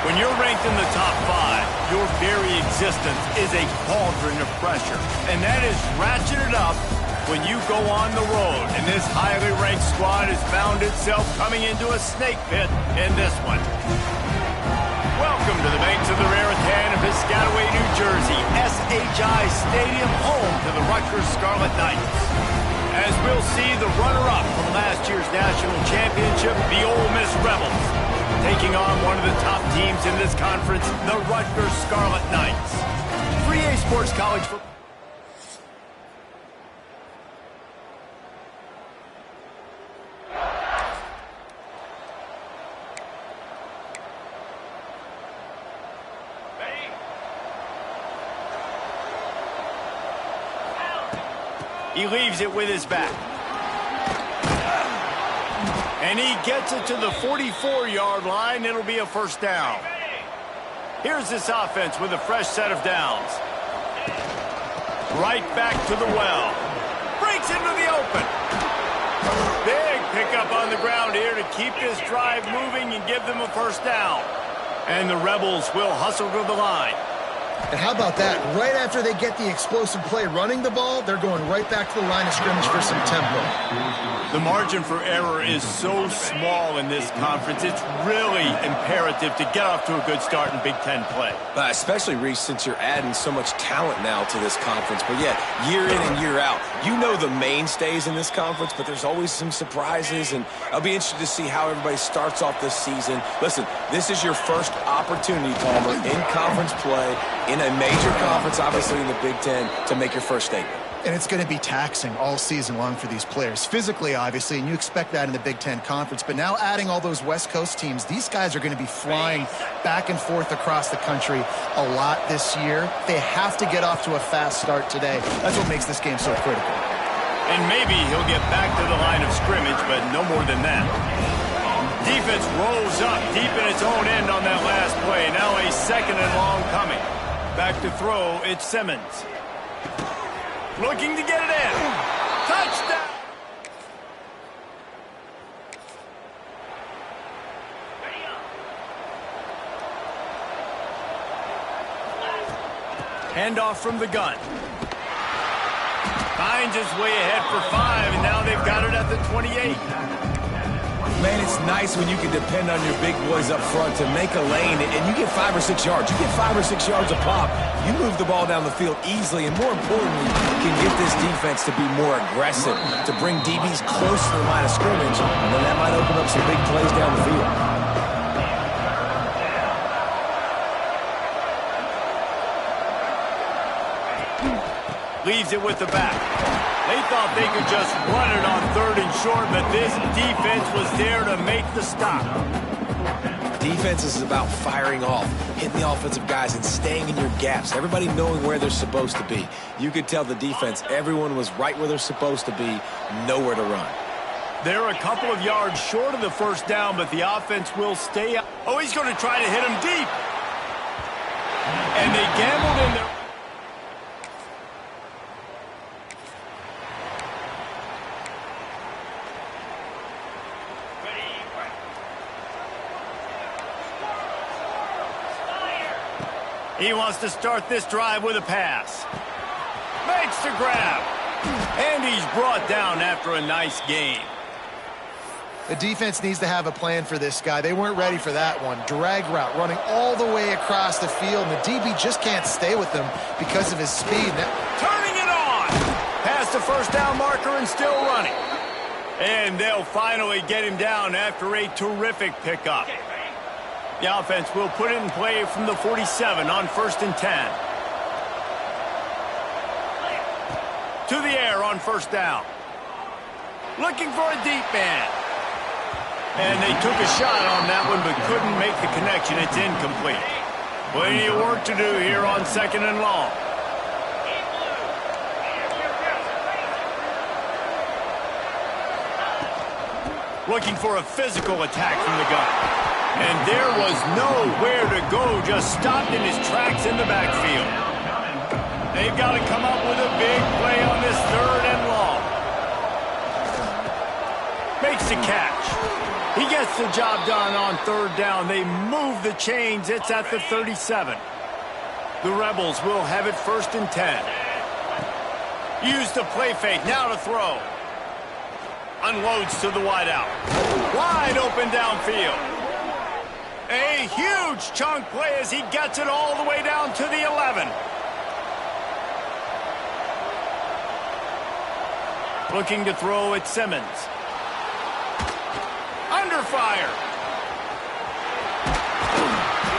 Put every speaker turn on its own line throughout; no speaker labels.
When you're ranked in the top 5, your very existence is a cauldron of pressure. And that is ratcheted up when you go on the road. And this highly ranked squad has found itself coming into a snake pit in this one. Welcome to the banks of the Raritan of Piscataway, New Jersey, SHI Stadium, home to the Rutgers Scarlet Knights. As we'll see the runner-up from last year's national championship, the Ole Miss Rebels, taking on one of the top teams in this conference, the Rutgers Scarlet Knights. 3A Sports College Football. He leaves it with his back. And he gets it to the 44-yard line. It'll be a first down. Here's this offense with a fresh set of downs. Right back to the well. Breaks into the open. Big pickup on the ground here to keep this drive moving and give them a first down. And the Rebels will hustle to the line.
And how about that? Right after they get the explosive play running the ball, they're going right back to the line of scrimmage for some tempo.
The margin for error is so small in this conference. It's really imperative to get off to a good start in Big Ten play.
Especially, Reese, since you're adding so much talent now to this conference. But, yeah, year in and year out, you know the mainstays in this conference, but there's always some surprises. And I'll be interested to see how everybody starts off this season. Listen, this is your first opportunity, Palmer, in conference play, in a major conference, obviously in the Big Ten, to make your first statement.
And it's going to be taxing all season long for these players. Physically, obviously, and you expect that in the Big Ten Conference. But now adding all those West Coast teams, these guys are going to be flying back and forth across the country a lot this year. They have to get off to a fast start today. That's what makes this game so critical.
And maybe he'll get back to the line of scrimmage, but no more than that. Defense rolls up deep in its own end on that last play. Now a second and long coming. Back to throw, it's Simmons. Looking to get it in. Touchdown! Handoff from the gun. Finds his way ahead for 5, and now they've got it at the 28.
Man, it's nice when you can depend on your big boys up front to make a lane, and you get 5 or 6 yards. You get 5 or 6 yards a pop. You move the ball down the field easily, and more importantly, can get this defense to be more aggressive, to bring DBs close to the line of scrimmage, and then that might open up some big plays down the field.
Leaves it with the back. They thought they could just run it on 3rd and short, but this defense was there to make the stop.
Defense is about firing off, hitting the offensive guys, and staying in your gaps. Everybody knowing where they're supposed to be. You could tell the defense, everyone was right where they're supposed to be, nowhere to run.
They're a couple of yards short of the first down, but the offense will stay up. Oh, he's going to try to hit him deep. And they gambled in there. He wants to start this drive with a pass. Makes the grab. And he's brought down after a nice game.
The defense needs to have a plan for this guy. They weren't ready for that one. Drag route running all the way across the field, and the DB just can't stay with him because of his speed.
Turning it on. Past the first down marker and still running. And they'll finally get him down after a terrific pickup. The offense will put it in play from the 47 on 1st and 10. To the air on first down. Looking for a deep man. And they took a shot on that one but couldn't make the connection. It's incomplete. Plenty of work to do here on 2nd and long. Looking for a physical attack from the gun. And there was nowhere to go, just stopped in his tracks in the backfield. They've got to come up with a big play on this 3rd and long. Makes the catch. He gets the job done on third down. They move the chains. It's at the 37. The Rebels will have it 1st and 10. Use the play fake. Now to throw. Unloads to the wideout. Wide open downfield. A huge chunk play as he gets it all the way down to the 11. Looking to throw at Simmons. Under fire.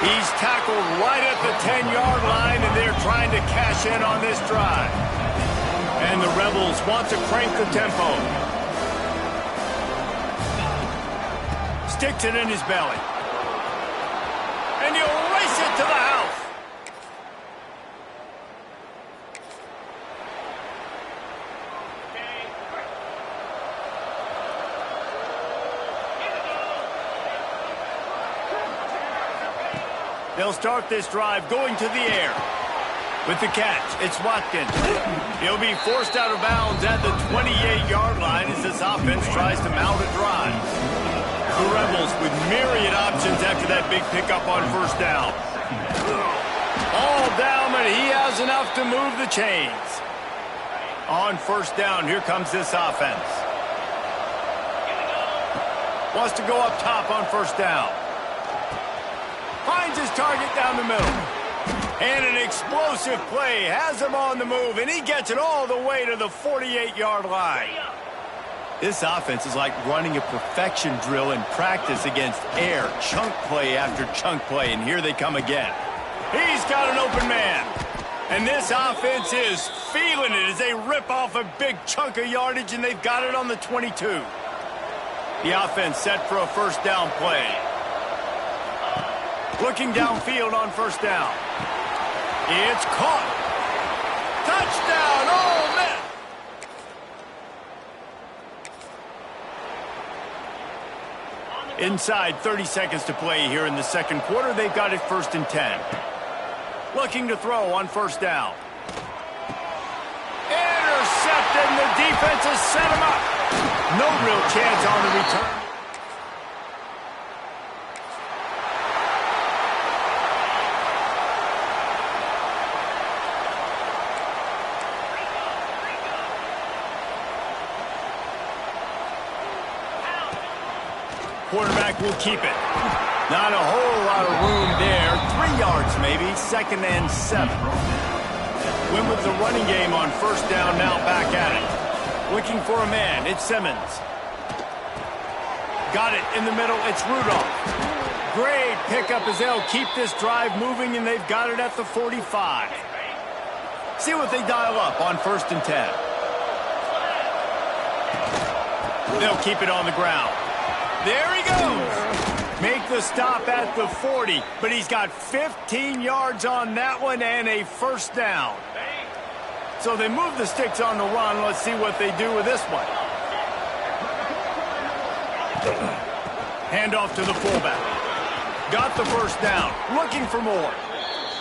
He's tackled right at the 10-yard line, and they're trying to cash in on this drive. And the Rebels want to crank the tempo. Sticks it in his belly. And he'll race it to the house. They'll start this drive going to the air. With the catch, it's Watkins. He'll be forced out of bounds at the 28-yard line as this offense tries to mount a drive. The Rebels with myriad options after that big pickup on first down. All down, but he has enough to move the chains. On first down, here comes this offense. Wants to go up top on first down. Finds his target down the middle. And an explosive play has him on the move, and he gets it all the way to the 48-yard line. This offense is like running a perfection drill in practice against air. Chunk play after chunk play, and here they come again. He's got an open man. And this offense is feeling it as they rip off a big chunk of yardage, and they've got it on the 22. The offense set for a first down play. Looking downfield on first down. It's caught. Touchdown, Ole Miss. Inside 30 seconds to play here in the second quarter. They've got it 1st and 10. Looking to throw on first down. Intercepted, and the defense has set him up. No real chance on the return. Quarterback will keep it. Not a whole lot of room there. 3 yards maybe. 2nd and 7. Went with the running game on first down, now back at it. Looking for a man. It's Simmons. Got it in the middle. It's Rudolph. Great pickup as they'll keep this drive moving, and they've got it at the 45. See what they dial up on 1st and 10. They'll keep it on the ground. There he goes. Make the stop at the 40, but he's got 15 yards on that one and a first down. So they move the sticks on the run. Let's see what they do with this one. Handoff to the fullback. Got the first down. Looking for more.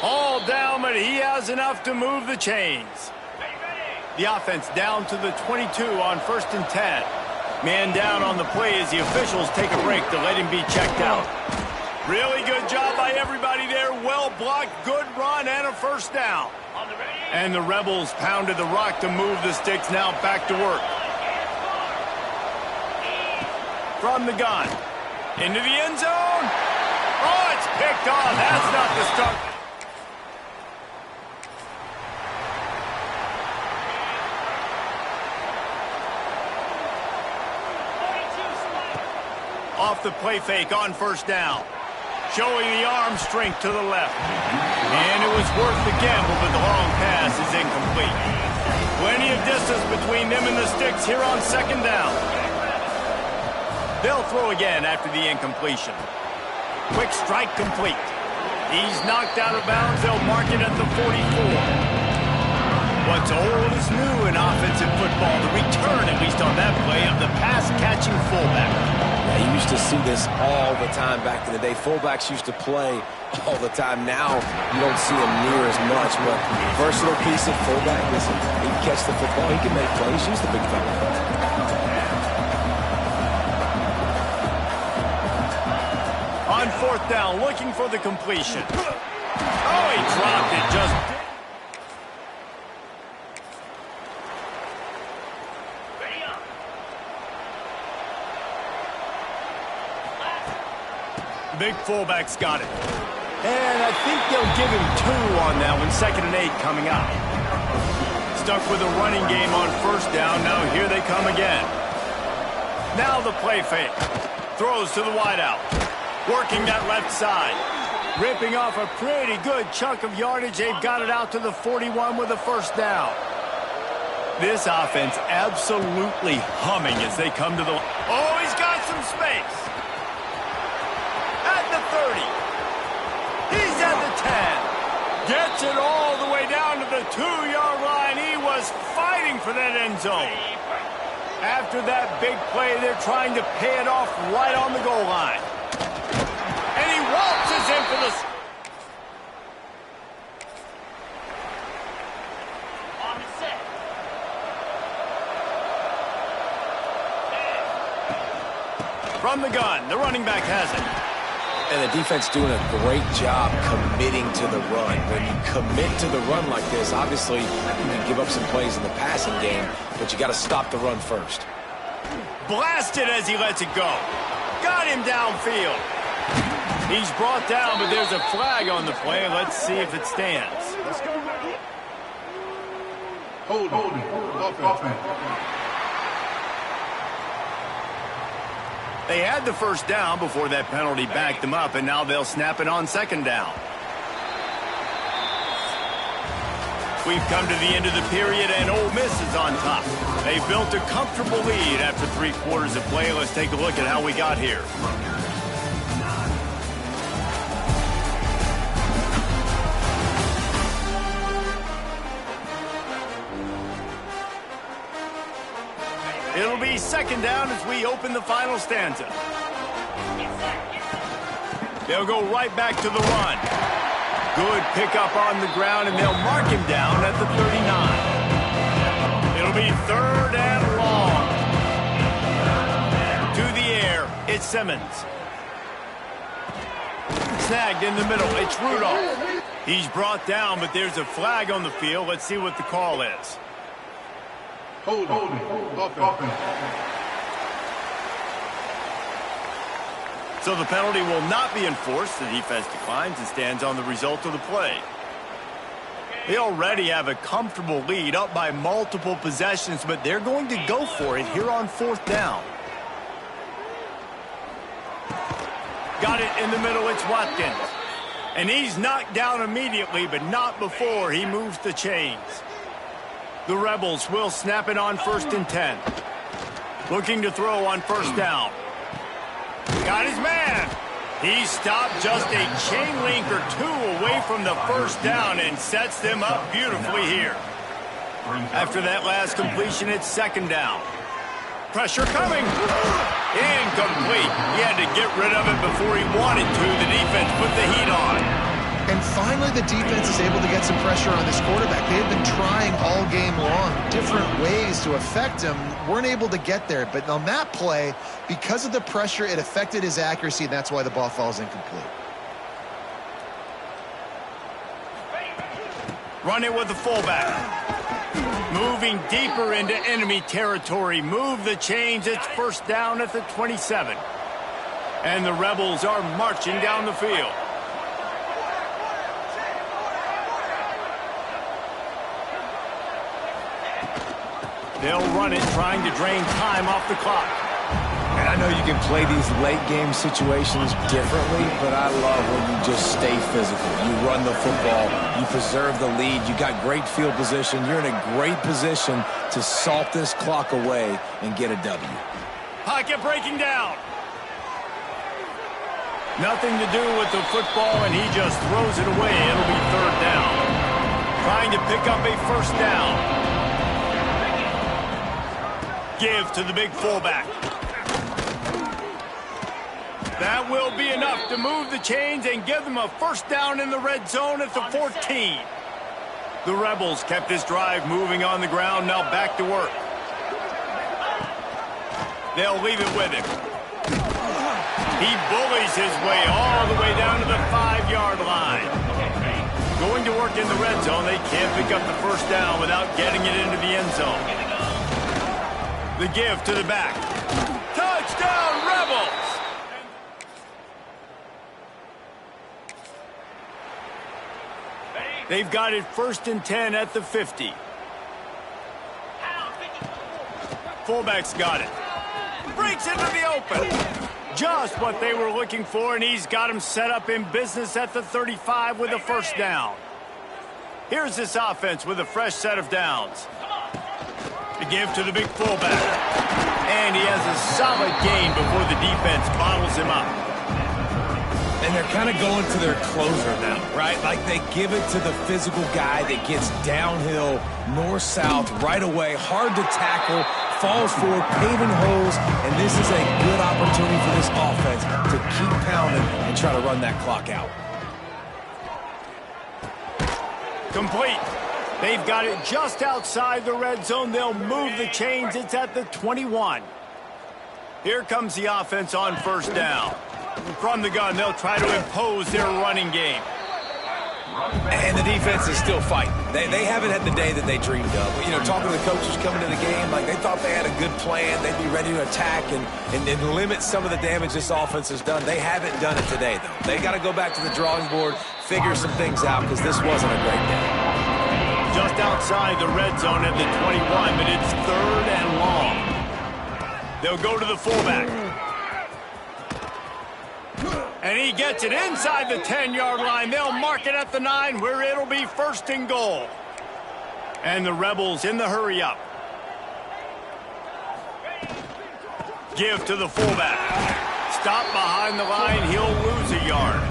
All down, but he has enough to move the chains. The offense down to the 22 on 1st and 10. Man down on the play as the officials take a break to let him be checked out. Really good job by everybody there. Well blocked, good run, and a first down. And the Rebels pounded the rock to move the sticks. Now back to work. From the gun. Into the end zone. Oh, it's picked off. That's not the start. Off the play fake on first down. Showing the arm strength to the left. And it was worth the gamble, but the long pass is incomplete. Plenty of distance between them and the sticks here on 2nd down. They'll throw again after the incompletion. Quick strike complete. He's knocked out of bounds. They'll mark it at the 44. What's old is new in offensive football. The return, at least on that play, of the pass-catching fullback.
Yeah, you used to see this all the time back in the day. Fullbacks used to play all the time. Now you don't see them near as much. But versatile piece of fullback. Listen, he can catch the football. He can make plays. He's the big fella.
On fourth down, looking for the completion. Oh, he dropped it just... Big fullback's got it. And I think they'll give him 2 on that one. 2nd and 8 coming up. Stuck with a running game on first down. Now here they come again. Now the play fake. Throws to the wideout. Working that left side. Ripping off a pretty good chunk of yardage. They've got it out to the 41 with a first down. This offense absolutely humming as they come to the... Oh, he's got some space. At the 30. He's at the 10. Gets it all the way down to the 2-yard line. He was fighting for that end zone. After that big play, they're trying to pay it off right on the goal line. And he waltzes in for the... From the gun, the running back has it.
And the defense doing a great job committing to the run. When you commit to the run like this, obviously you can give up some plays in the passing game, but you got to stop the run first.
Blasted as he lets it go. Got him downfield. He's brought down, but there's a flag on the play. Let's see if it stands.
Hold it. Offense.
They had the first down before that penalty backed them up, and now they'll snap it on 2nd down. We've come to the end of the period, and Ole Miss is on top. They built a comfortable lead after 3 quarters of play. Let's take a look at how we got here. It'll be 2nd down as we open the final stanza. They'll go right back to the run. Good pickup on the ground, and they'll mark him down at the 39. It'll be 3rd and long. To the air, it's Simmons. Snagged in the middle, it's Rudolph. He's brought down, but there's a flag on the field. Let's see what the call is.
Hold it. Offense.
So the penalty will not be enforced. The defense declines and stands on the result of the play. They already have a comfortable lead, up by multiple possessions, but they're going to go for it here on 4th down. Got it in the middle, it's Watkins. And he's knocked down immediately, but not before he moves the chains. The Rebels will snap it on 1st and 10. Looking to throw on 1st down. Got his man. He stopped just a chain link or 2 away from the first down and sets them up beautifully here. After that last completion, it's 2nd down. Pressure coming. Incomplete. He had to get rid of it before he wanted to. The defense put the heat on.
And finally, the defense is able to get some pressure on this quarterback. They've been trying all game long, different ways to affect him. Weren't able to get there. But on that play, because of the pressure, it affected his accuracy, and that's why the ball falls incomplete.
Run it with the fullback. Moving deeper into enemy territory. Move the chains. It's 1st down at the 27. And the Rebels are marching down the field. They'll run it, trying to drain time off the clock.
And I know you can play these late game situations differently, but I love when you just stay physical. You run the football, you preserve the lead, you got great field position, you're in a great position to salt this clock away and get a W.
Pocket breaking down. Nothing to do with the football, and he just throws it away. It'll be 3rd down. Trying to pick up a 1st down. Give to the big fullback. That will be enough to move the chains and give them a 1st down in the red zone at the 14. The Rebels kept this drive moving on the ground, now back to work. They'll leave it with him. He bullies his way all the way down to the 5-yard line. Going to work in the red zone, they can't pick up the first down without getting it into the end zone. The give to the back. Touchdown, Rebels! They've got it 1st and 10 at the 50. Fullback's got it. Breaks into the open. Just what they were looking for, and he's got him set up in business at the 35 with a first down. Here's this offense with a fresh set of downs. The give to the big fullback. And he has a solid gain before the defense bottles him up.
And they're kind of going to their closer now, right? Like they give it to the physical guy that gets downhill, north-south, right away, hard to tackle, falls forward, paving holes, and this is a good opportunity for this offense to keep pounding and try to run that clock out.
Complete. They've got it just outside the red zone. They'll move the chains. It's at the 21. Here comes the offense on first down. From the gun, they'll try to impose their running game.
And the defense is still fighting. They haven't had the day that they dreamed of. You know, talking to the coaches coming to the game, like they thought they had a good plan. They'd be ready to attack and limit some of the damage this offense has done. They haven't done it today, though. They got to go back to the drawing board, figure some things out, because this wasn't a great day.
Just outside the red zone at the 21, but it's 3rd and long. They'll go to the fullback. And he gets it inside the 10-yard line. They'll mark it at the 9 where it'll be 1st and goal. And the Rebels in the hurry-up. Give to the fullback. Stop behind the line. He'll lose a yard.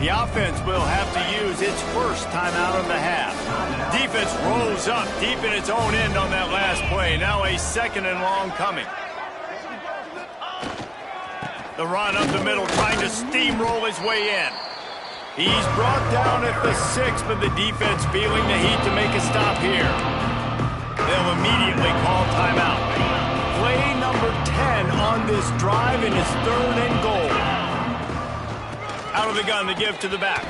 The offense will have to use its first timeout of the half. Defense rolls up deep in its own end on that last play. Now a 2nd and long coming. The run up the middle, trying to steamroll his way in. He's brought down at the 6, but the defense feeling the heat to make a stop here. They'll immediately call timeout. Play number 10 on this drive, and it's 3rd and goal. Out of the gun, the give to the back.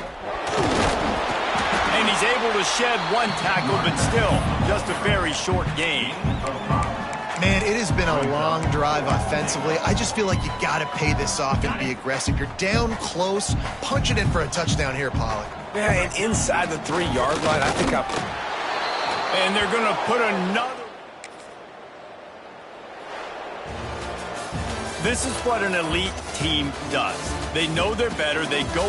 And he's able to shed one tackle, but still just a very short gain.
Man, it has been a long drive offensively. I just feel like you got to pay this off and be aggressive. You're down close. Punch it in for a touchdown here, Pollock.
Yeah, and inside the 3-yard line, I think
And they're going to put another. This is what an elite team does. They know they're better. They go